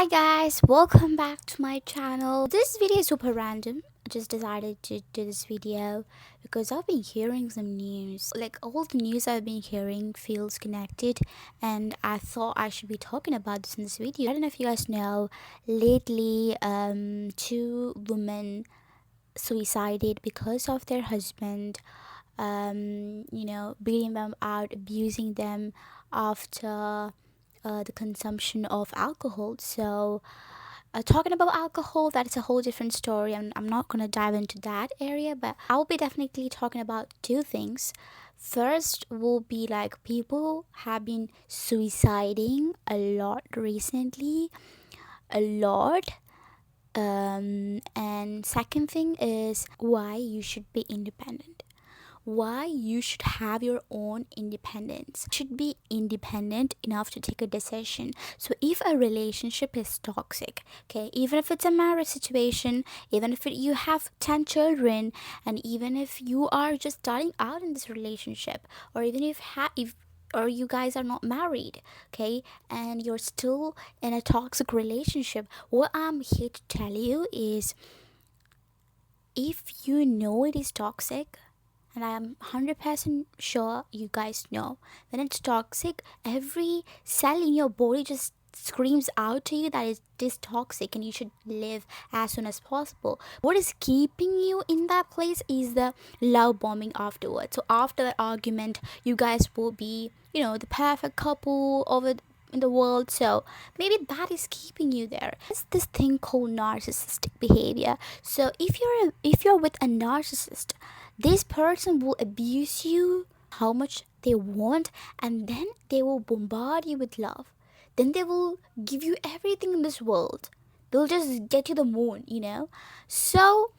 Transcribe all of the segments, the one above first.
Hi guys, welcome back to my channel. This video is super random. I just decided to do this video because I've been hearing some news. Like all the news I've been hearing feels connected, and I thought I should be talking about this in this video. I don't know if you guys know, lately two women suicided because of their husband beating them out, abusing them after the consumption of alcohol. So, talking about alcohol, that's a whole different story. I'm not going to dive into that area, but I'll be definitely talking about two things. First will be like people have been suiciding a lot recently, a lot. And second thing is why you should be independent, why you should have your own independence. You should be independent enough to take a decision. So if a relationship is toxic, okay, even if it's a marriage situation, even if you have 10 children, and even if you are just starting out in this relationship, or even if or you guys are not married, okay, and you're still in a toxic relationship, what I'm here to tell you is, if you know it is toxic, and I am 100% sure you guys know, when it's toxic, every cell in your body just screams out to you that it is toxic and you should leave as soon as possible. What is keeping you in that place is the love bombing afterwards. So after that argument, you guys will be, the perfect couple over in the world. So maybe that is keeping you there. It's this thing called narcissistic behavior. So if you're with a narcissist, this person will abuse you how much they want, and then they will bombard you with love. Then they will give you everything in this world. They'll just get you the moon. So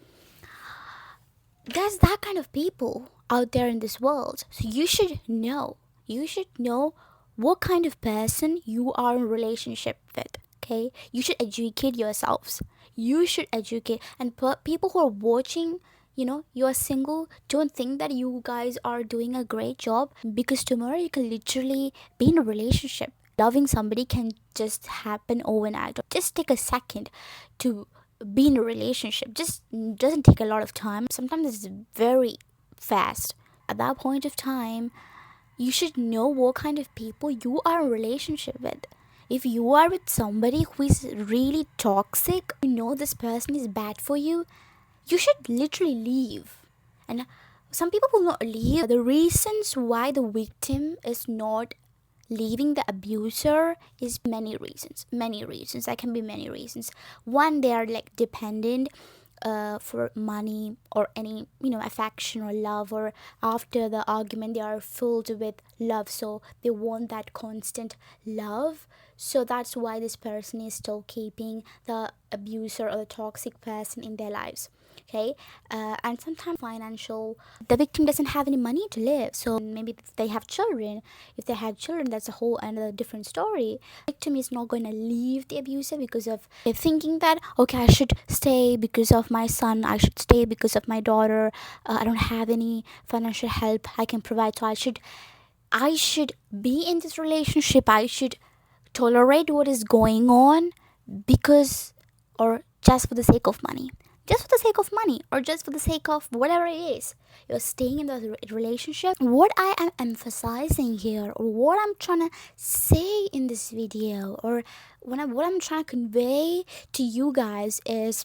there's that kind of people out there in this world. So you should know. You should know what kind of person you are in relationship with. Okay, you should educate yourselves. You should educate, and people who are watching, you are single, don't think that you guys are doing a great job, because tomorrow you can literally be in a relationship. Loving somebody can just happen overnight. Just take a second to be in a relationship. Just doesn't take a lot of time. Sometimes it's very fast. At that point of time, you should know what kind of people you are in relationship with. If you are with somebody who is really toxic, you know this person is bad for you, you should literally leave. And some people will not leave. The reasons why the victim is not leaving the abuser is many reasons. Many reasons. There can be many reasons. One, they are like dependent for money or any affection or love, or after the argument they are filled with love, so they want that constant love. So that's why this person is still keeping the abuser or the toxic person in their lives. Okay, and sometimes financial, the victim doesn't have any money to live, so maybe if they have children, that's a whole another different story. Victim is not going to leave the abuser because of they're thinking that, okay, I should stay because of my son, I should stay because of my daughter, I don't have any financial help I can provide, so I should be in this relationship, I should tolerate what is going on, because, or just for the sake of money, just for the sake of money, or just for the sake of whatever it is, you're staying in the relationship. What I am emphasizing here, or what I'm trying to say in this video, or what I'm trying to convey to you guys is,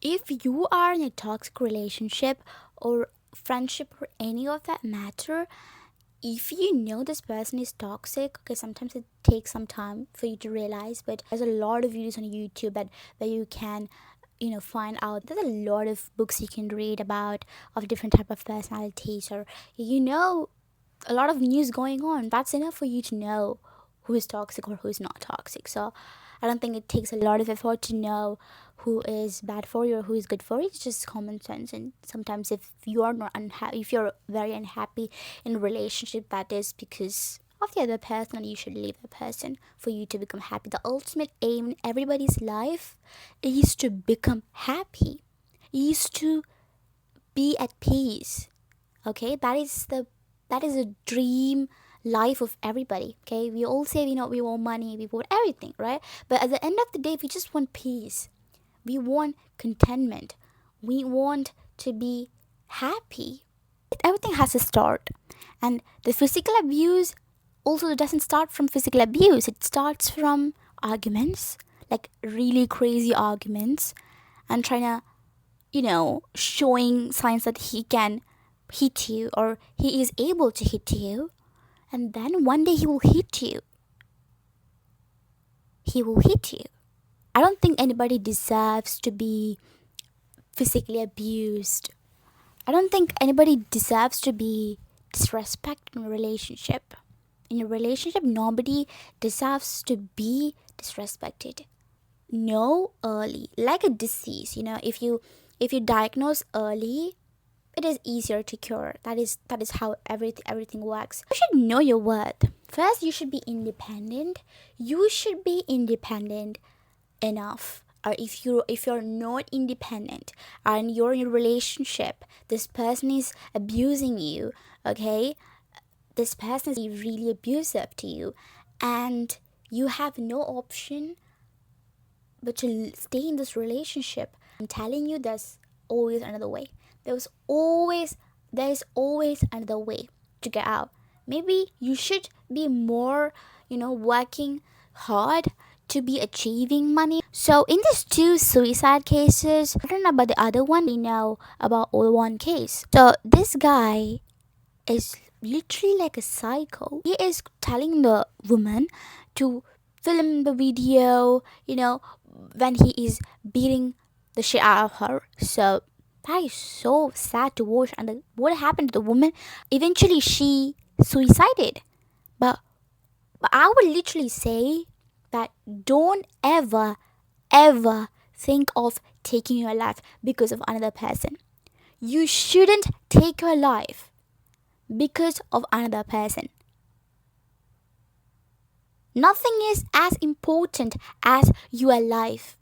if you are in a toxic relationship or friendship or any of that matter, if you know this person is toxic, okay, sometimes it takes some time for you to realize, but there's a lot of videos on YouTube that where you can find out. There's a lot of books you can read about of different type of personalities, or a lot of news going on. That's enough for you to know who is toxic or who is not toxic. So I don't think it takes a lot of effort to know who is bad for you or who is good for you. It's just common sense. And sometimes if you are not unhappy, if you're very unhappy in a relationship, that is because of the other person, and you should leave the person for you to become happy. The ultimate aim in everybody's life is to become happy, is to be at peace. Okay, that is a dream life of everybody. Okay, we all say, we want money, we want everything, right? But at the end of the day, we just want peace. We want contentment. We want to be happy. Everything has a start. And the physical abuse also doesn't start from physical abuse. It starts from arguments, like really crazy arguments, and trying to, showing signs that he can hit you or he is able to hit you. And then one day he will hit you. He will hit you. I don't think anybody deserves to be physically abused. I don't think anybody deserves to be disrespected in a relationship. In a relationship, nobody deserves to be disrespected. Know early, like a disease. If you diagnose early, it is easier to cure. That is how everything works. You should know your worth. First, you should be independent. You should be independent enough. Or if you're not independent and you're in a relationship, this person is abusing you, okay? This person is really abusive to you, and you have no option but to stay in this relationship. I'm telling you, there's always another way. There is always another way to get out. Maybe you should be more, working hard to be achieving money. So in these two suicide cases, I don't know about the other one, we know about all one case. So this guy is literally like a psycho. He is telling the woman to film the video, when he is beating the shit out of her. So that is so sad to watch. And what happened to the woman? Eventually, she suicided. But I would literally say that don't ever think of taking your life because of another person. You shouldn't take your life because of another person. Nothing is as important as your life.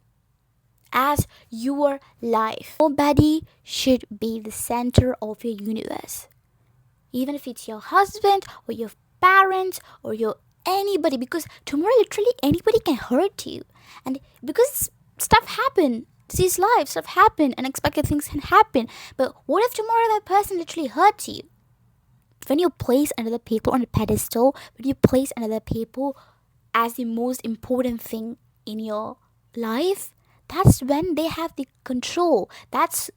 As your life. Nobody should be the center of your universe. Even if it's your husband or your parents or your anybody, because tomorrow literally anybody can hurt you. And because stuff happen, this is life, stuff happen, unexpected things can happen. But what if tomorrow that person literally hurts you? When you place another people on a pedestal, when you place another people as the most important thing in your life, that's when they have the control. That's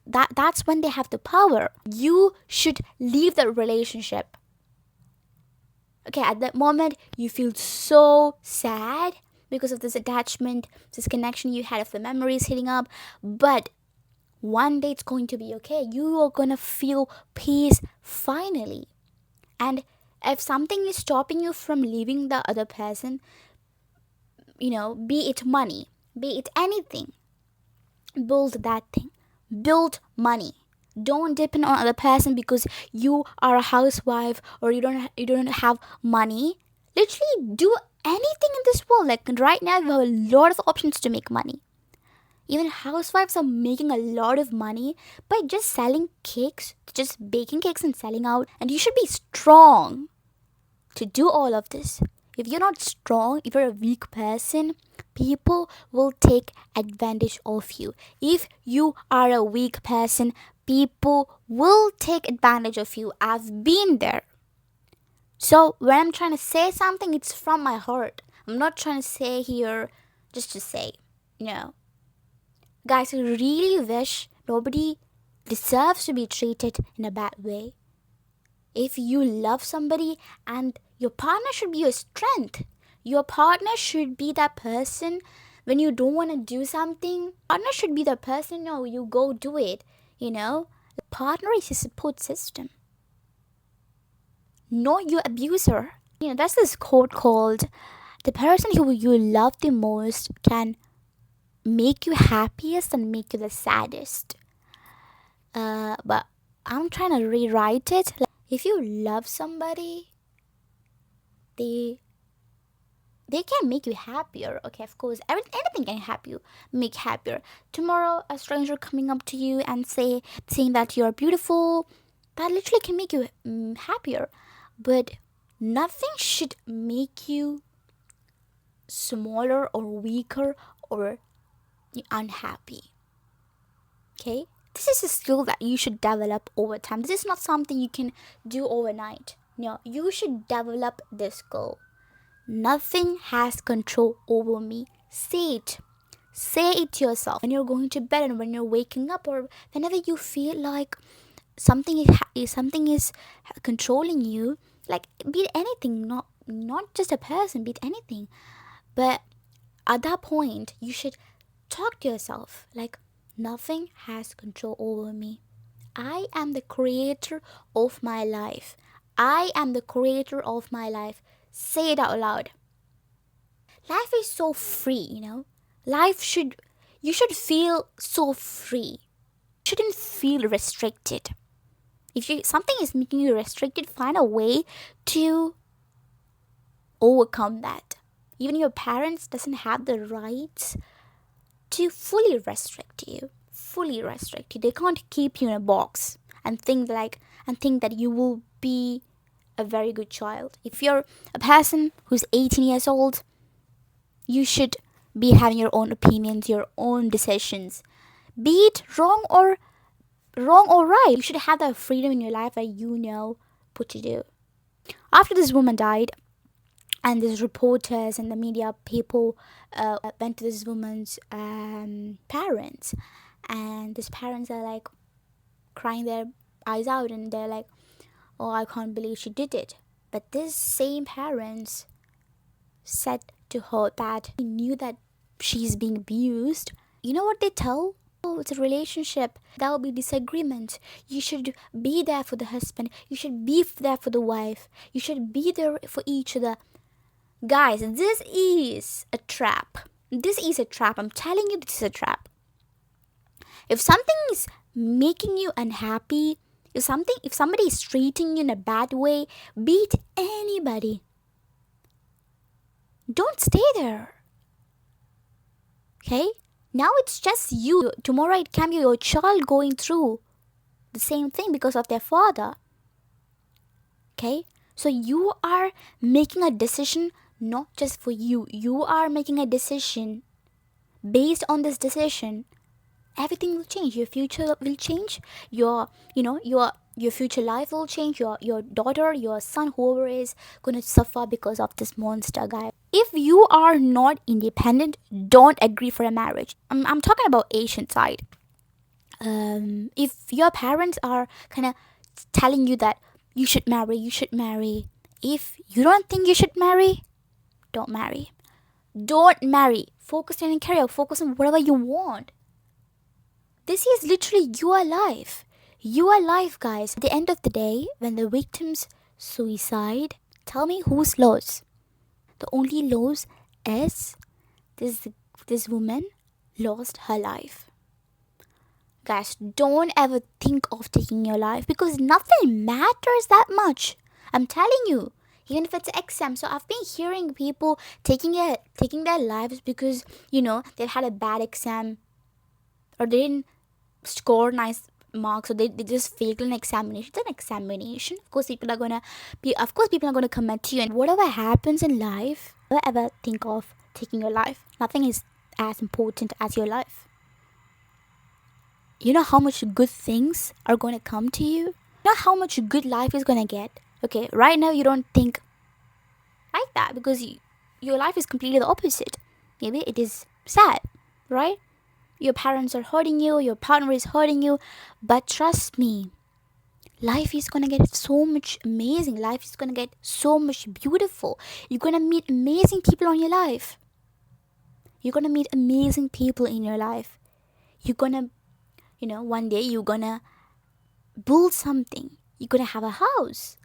when they have the power. You should leave that relationship. Okay, at that moment you feel so sad because of this attachment, this connection you had of the memories hitting up, but one day it's going to be okay. You are gonna feel peace finally. And if something is stopping you from leaving the other person, be it money, be it anything, build that thing. Build money. Don't depend on other person because you are a housewife or you don't have money. Literally do anything in this world. Like right now you have a lot of options to make money. Even housewives are making a lot of money by just selling cakes, just baking cakes and selling out. And you should be strong to do all of this. If you're not strong, if you're a weak person, people will take advantage of you. If you are a weak person, people will take advantage of you. I've been there. So when I'm trying to say something, it's from my heart. I'm not trying to say here just to say. No. Guys, I really wish nobody deserves to be treated in a bad way. If you love somebody, and your partner should be your strength. Your partner should be that person when you don't want to do something. Partner should be the person, no, you go do it. The partner is a support system. Not your abuser. That's this quote called, the person who you love the most can make you happiest and make you the saddest. But I'm trying to rewrite it. If you love somebody, they can make you happier. Okay, of course, anything can make happier. Tomorrow, a stranger coming up to you and saying that you're beautiful, that literally can make you happier. But Nothing should make you smaller or weaker or unhappy. Okay? This is a skill that you should develop over time. This is not something you can do overnight. No, you should develop this skill. Nothing has control over me. Say it. Say it to yourself when you're going to bed and when you're waking up, or whenever you feel like something is controlling you. Like, be it anything, not just a person, be it anything. But at that point, you should talk to yourself like, nothing has control over me. I am the creator of my life. I am the creator of my life. Say it out loud. Life is so free. Life should, you should feel so free. You shouldn't feel restricted. If something is making you restricted, find a way to overcome that. Even your parents doesn't have the rights to fully restrict you. Fully restrict you. They can't keep you in a box and think that you will be a very good child. If you're a person who's 18 years old, you should be having your own opinions, your own decisions. Be it wrong or right. You should have that freedom in your life that you know what to do. After this woman died, and these reporters and the media people went to this woman's parents, and these parents are like crying their eyes out, and they're like, oh, I can't believe she did it. But this same parents said to her that he knew that she's being abused. You know what they tell? Oh, it's a relationship. There will be disagreement. You should be there for the husband. You should be there for the wife. You should be there for each other. Guys, this is a trap. This is a trap. I'm telling you, this is a trap. If something is making you unhappy, if somebody is treating you in a bad way, be it anybody, don't stay there. Okay? Now it's just you. Tomorrow it can be your child going through the same thing because of their father. Okay? So you are making a decision not just for you. You are making a decision. Based on this decision, everything will change. Your future will change. Your future life will change. Your daughter, your son, whoever is gonna suffer because of this monster guy. If you are not independent, don't agree for a marriage. I'm talking about Asian side. If your parents are kind of telling you that you should marry. If you don't think you should marry, don't marry. Don't marry. Focus on your career. Focus on whatever you want. This is literally your life. Your life, guys. At the end of the day, when the victims suicide, tell me who's lost. The only loss is this woman lost her life. Guys, don't ever think of taking your life because nothing matters that much. I'm telling you. Even if it's exam. So I've been hearing people taking their lives because, they've had a bad exam or they didn't score nice marks, or they just failed an examination. It's an examination. Of course people are gonna come at you, and whatever happens in life, never ever think of taking your life. Nothing is as important as your life. You know how much good things are gonna come to you? You know how much good life is gonna get? Okay, right now you don't think like that because your life is completely the opposite. Maybe it is sad, right? Your parents are hurting you, your partner is hurting you, but trust me, life is gonna get so much amazing. Life is gonna get so much beautiful. You're gonna meet amazing people on your life. You're gonna meet amazing people in your life. You're gonna, one day you're gonna build something. You're gonna have a house.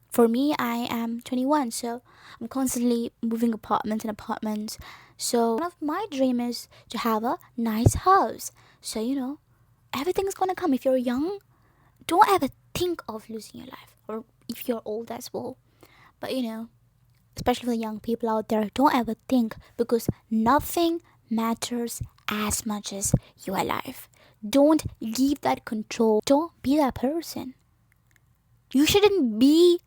For me, I am 21, so I'm constantly moving apartments. So one of my dream is to have a nice house. So, everything's gonna come. If you're young, don't ever think of losing your life. Or if you're old as well. But, especially for the young people out there, don't ever think because nothing matters as much as your life. Don't give that control. Don't be that person. You shouldn't be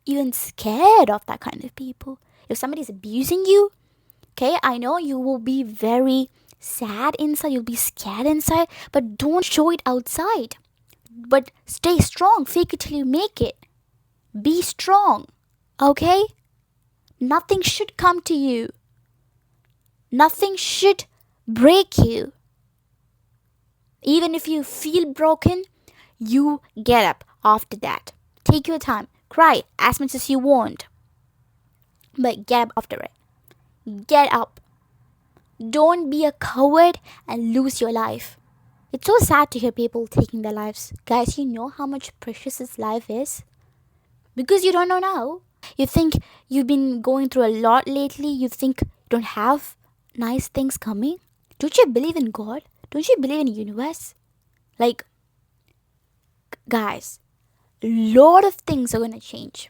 even scared of that kind of people. If somebody's abusing you, okay, I know you will be very sad inside, you'll be scared inside, but don't show it outside. But stay strong, fake it till you make it. Be strong, okay? Nothing should come to you. Nothing should break you. Even if you feel broken, you get up after that. Take your time. Cry as much as you want. But get up after it. Get up. Don't be a coward and lose your life. It's so sad to hear people taking their lives. Guys, you know how much precious this life is? Because you don't know now. You think you've been going through a lot lately. You think you don't have nice things coming. Don't you believe in God? Don't you believe in the universe? Like, guys, a lot of things are going to change.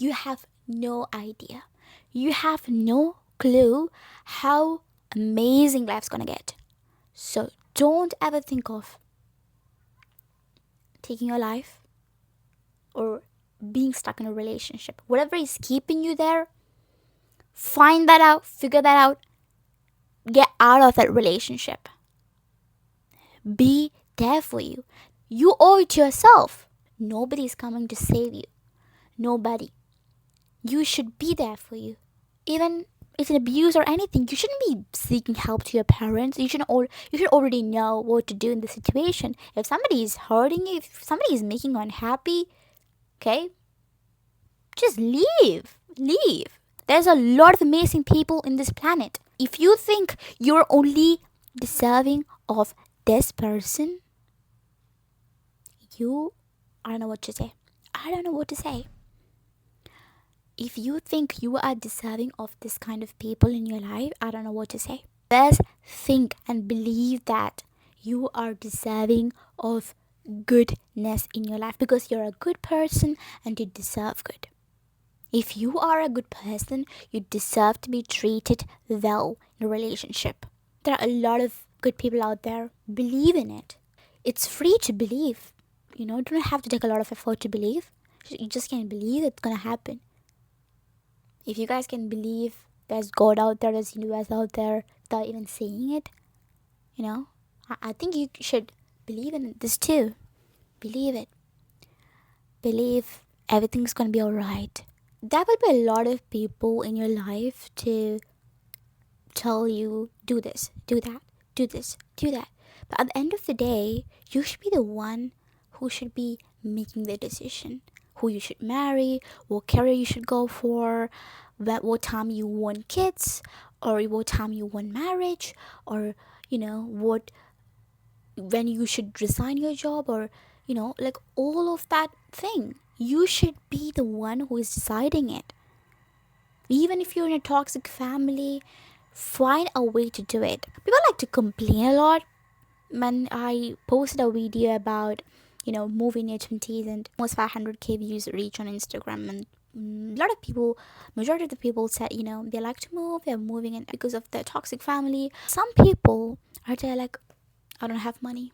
You have no idea. You have no clue how amazing life's going to get. So don't ever think of taking your life or being stuck in a relationship. Whatever is keeping you there, find that out, figure that out, get out of that relationship. Be there for you. You owe it to yourself. Nobody's coming to save you. Nobody. You should be there for you. Even if it's an abuse or anything, you shouldn't be seeking help to your parents. You should already know what to do in the situation. If somebody is hurting you, if somebody is making you unhappy, okay, just leave. Leave. There's a lot of amazing people in this planet. If you think you're only deserving of this person, I don't know what to say. I don't know what to say. If you think you are deserving of this kind of people in your life, I don't know what to say. Just think and believe that you are deserving of goodness in your life because you're a good person and you deserve good. If you are a good person, you deserve to be treated well in a relationship. There are a lot of good people out there. Believe in it. It's free to believe. You don't have to take a lot of effort to believe. You just can believe it's gonna happen. If you guys can believe there's God out there, there's universe out there without even saying it, I think you should believe in this too. Believe it. Believe everything's gonna be alright. There will be a lot of people in your life to tell you, do this, do that, do this, do that. But at the end of the day, you should be the one who should be making the decision. Who you should marry, what career you should go for, what time you want kids, or what time you want marriage, or when you should resign your job, or like all of that thing. You should be the one who is deciding it. Even if you're in a toxic family, find a way to do it. People like to complain a lot. When I posted a video about moving your 20s and almost 500k views reach on Instagram, and majority of the people said they like to move, they're moving in because of their toxic family. Some people are there like, I don't have money,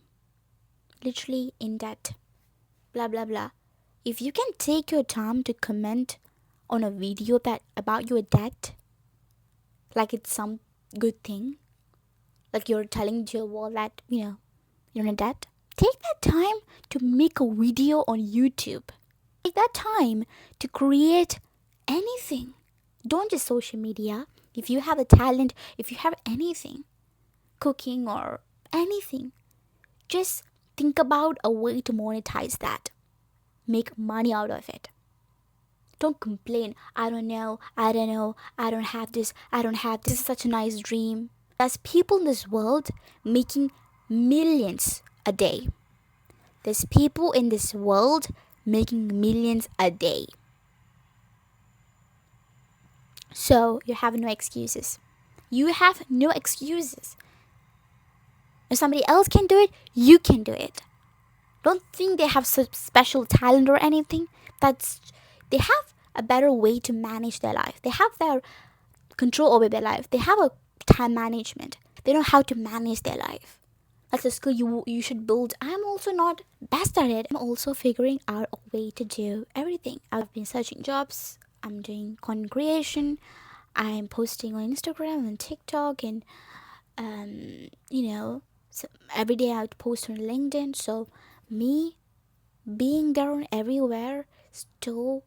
literally in debt, blah blah blah. If you can take your time to comment on a video that about your debt, like it's some good thing, like you're telling to your world that you're in a debt, take that time to make a video on YouTube. Take that time to create anything. Don't just social media. If you have a talent, if you have anything, cooking or anything, just think about a way to monetize that. Make money out of it. Don't complain. I don't know. I don't have this. This is such a nice dream. There's people in this world making millions a day. There's people in this world making millions a day. So you have no excuses. You have no excuses. If somebody else can do it, you can do it. Don't think they have some special talent or anything. They have a better way to manage their life. They have their control over their life. They have a time management. They know how to manage their life. That's a skill you should build. I'm also not best at it. I'm also figuring out a way to do everything. I've been searching jobs. I'm doing content creation. I'm posting on Instagram and TikTok, and so every day I would post on LinkedIn. So me being there on everywhere, still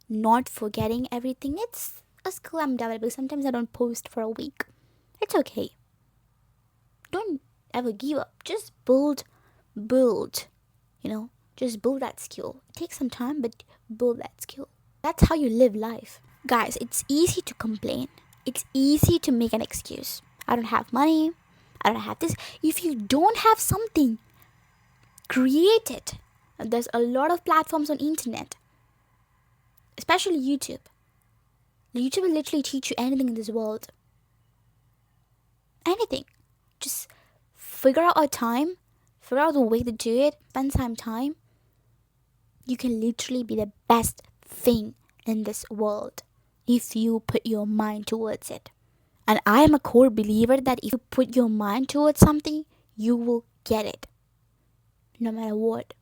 not forgetting everything. It's a skill I'm developing. Sometimes I don't post for a week. It's okay. Don't ever give up. Just build. Just build that skill. It takes some time, but build that skill. That's how you live life. Guys, it's easy to complain. It's easy to make an excuse. I don't have money. I don't have this. If you don't have something, create it. There's a lot of platforms on internet, especially YouTube. YouTube will literally teach you anything in this world. Anything. Just figure out a time, figure out the way to do it, spend some time. You can literally be the best thing in this world if you put your mind towards it. And I am a core believer that if you put your mind towards something, you will get it. No matter what.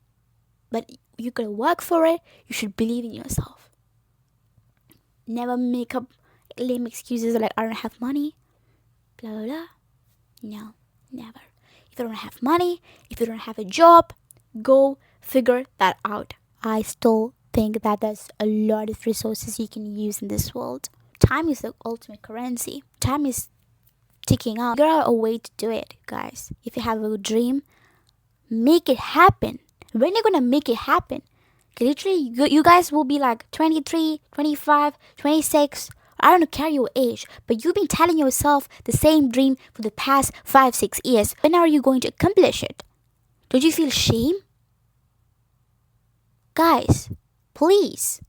But you gotta work for it. You should believe in yourself. Never make up lame excuses like I don't have money. Blah blah blah. No, never. If you don't have money, if you don't have a job, go figure that out. I still think that there's a lot of resources you can use in this world. Time is the ultimate currency. Time is ticking out. Figure out a way to do it, guys. If you have a dream, make it happen. When you're gonna make it happen? Literally, you guys will be like 23, 25, 26. I don't care your age, but you've been telling yourself the same dream for the past 5-6 years. When are you going to accomplish it? Don't you feel shame? Guys, please.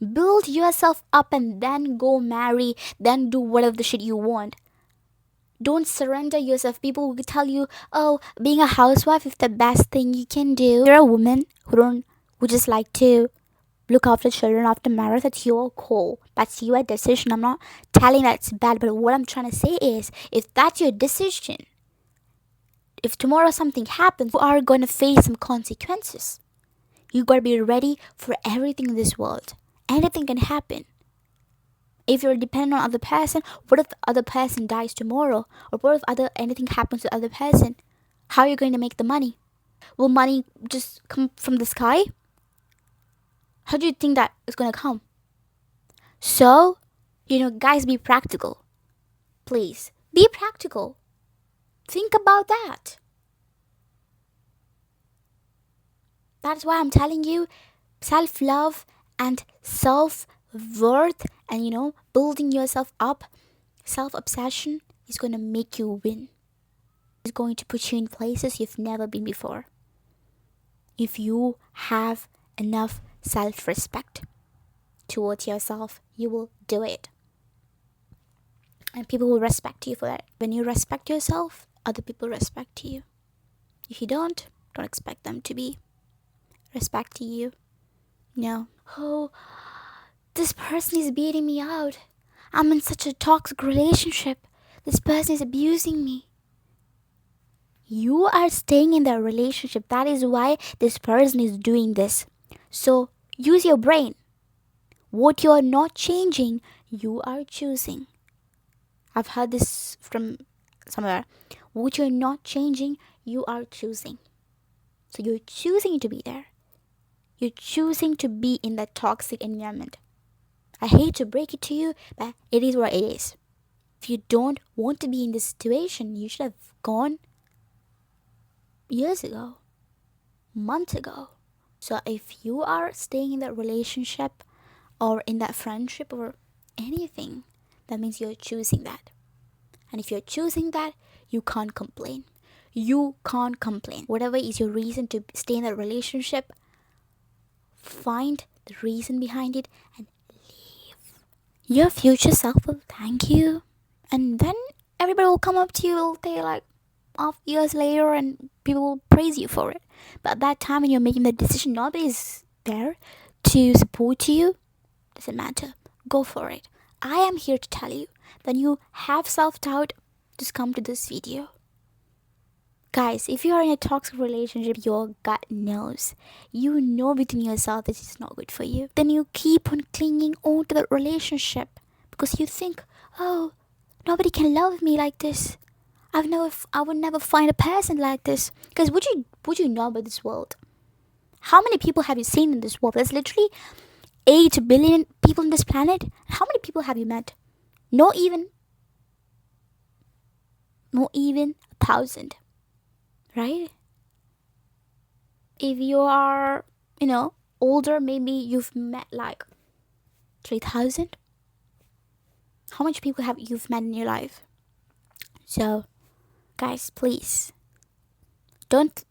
Build yourself up and then go marry, then do whatever the shit you want. Don't surrender yourself. People will tell you, oh, being a housewife is the best thing you can do. You're a woman who just like to look after children after marriage. That's your call. That's your decision. I'm not telling that it's bad, but what I'm trying to say is, if that's your decision, if tomorrow something happens, you are going to face some consequences. You got to be ready for everything in this world. Anything can happen. If you're dependent on other person, what if the other person dies tomorrow? Or what if anything happens to the other person? How are you going to make the money? Will money just come from the sky? How do you think that is going to come? So, guys, be practical. Please, be practical. Think about that. That's why I'm telling you, self-love and self-worth and, building yourself up, self-obsession is going to make you win. It's going to put you in places you've never been before. If you have enough self-respect towards yourself, you will do it. And people will respect you for that. When you respect yourself, other people respect you. If you don't expect them to be respecting you. No. Oh, this person is beating me out. I'm in such a toxic relationship. This person is abusing me. You are staying in that relationship. That is why this person is doing this. So use your brain. What you are not changing, you are choosing. I've heard this from somewhere. What you're not changing, you are choosing. So you're choosing to be there. You're choosing to be in that toxic environment. I hate to break it to you, but it is what it is. If you don't want to be in this situation, you should have gone years ago, months ago. So if you are staying in that relationship or in that friendship or anything, that means you're choosing that. And if you're choosing that, you can't complain. You can't complain. Whatever is your reason to stay in that relationship, find the reason behind it and leave. Your future self will thank you. And then everybody will come up to you, will say like, years later, and people will praise you for it. But at that time when you're making the decision, nobody is there to support you. Doesn't matter. Go for it. I am here to tell you, when you have self-doubt, just come to this video. Guys, if you are in a toxic relationship, your gut knows. You know within yourself this is not good for you. Then you keep on clinging on to the relationship because you think, oh, nobody can love me like this. I would never find a person like this. Because would you know about this world? How many people have you seen in this world? There's literally 8 billion people on this planet. How many people have you met? Not even, not even 1,000, right? If you are, older, maybe you've met like 3,000. How much people have you've met in your life? So, guys, please don't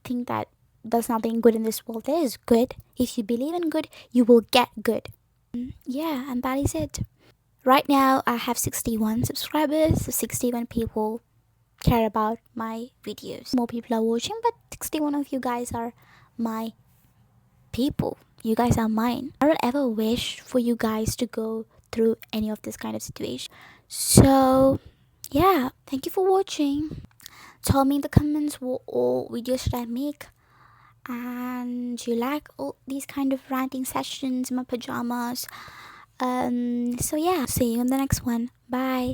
think that there's nothing good in this world. There is good. If you believe in good, you will get good. Yeah, and that is it. Right now, I have 61 subscribers. So 61 people care about my videos. More people are watching, but 61 of you guys are my people. You guys are mine. I don't ever wish for you guys to go through any of this kind of situation. So, yeah, thank you for watching. Tell me in the comments what all videos should I make, and you like all these kind of ranting sessions in my pajamas. So yeah, see you in the next one. Bye.